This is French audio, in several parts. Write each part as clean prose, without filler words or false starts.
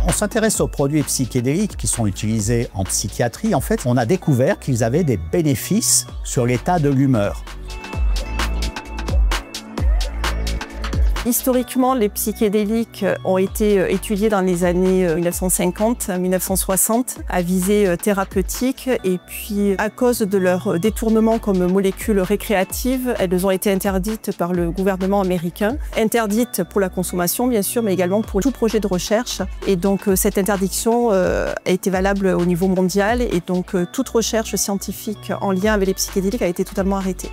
On s'intéresse aux produits psychédéliques qui sont utilisés en psychiatrie. En fait, on a découvert qu'ils avaient des bénéfices sur l'état de l'humeur. Historiquement, les psychédéliques ont été étudiés dans les années 1950-1960 à visée thérapeutique et puis à cause de leur détournement comme molécules récréatives, elles ont été interdites par le gouvernement américain. Interdites pour la consommation bien sûr, mais également pour tout projet de recherche. Et donc cette interdiction a été valable au niveau mondial et donc toute recherche scientifique en lien avec les psychédéliques a été totalement arrêtée.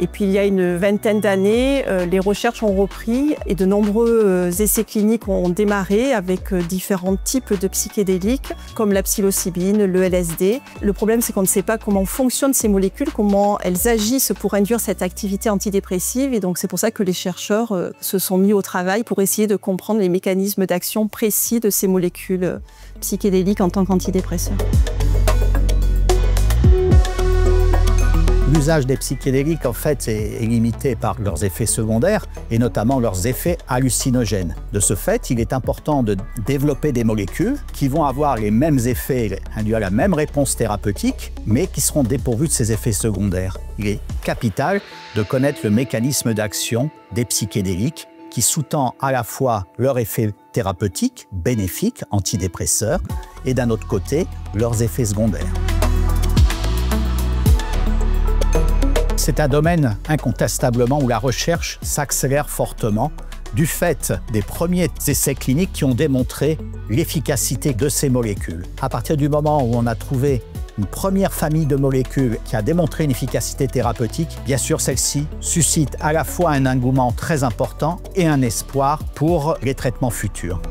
Et puis il y a une vingtaine d'années, les recherches ont repris et de nombreux essais cliniques ont démarré avec différents types de psychédéliques comme la psilocybine, le LSD. Le problème c'est qu'on ne sait pas comment fonctionnent ces molécules, comment elles agissent pour induire cette activité antidépressive et donc c'est pour ça que les chercheurs se sont mis au travail pour essayer de comprendre les mécanismes d'action précis de ces molécules psychédéliques en tant qu'antidépresseurs. L'usage des psychédéliques, en fait, est limité par leurs effets secondaires et notamment leurs effets hallucinogènes. De ce fait, il est important de développer des molécules qui vont avoir les mêmes effets, induire la même réponse thérapeutique, mais qui seront dépourvues de ces effets secondaires. Il est capital de connaître le mécanisme d'action des psychédéliques qui sous-tend à la fois leur effet thérapeutique, bénéfique, antidépresseur, et d'un autre côté, leurs effets secondaires. C'est un domaine incontestablement où la recherche s'accélère fortement du fait des premiers essais cliniques qui ont démontré l'efficacité de ces molécules. À partir du moment où on a trouvé une première famille de molécules qui a démontré une efficacité thérapeutique, bien sûr celle-ci suscite à la fois un engouement très important et un espoir pour les traitements futurs.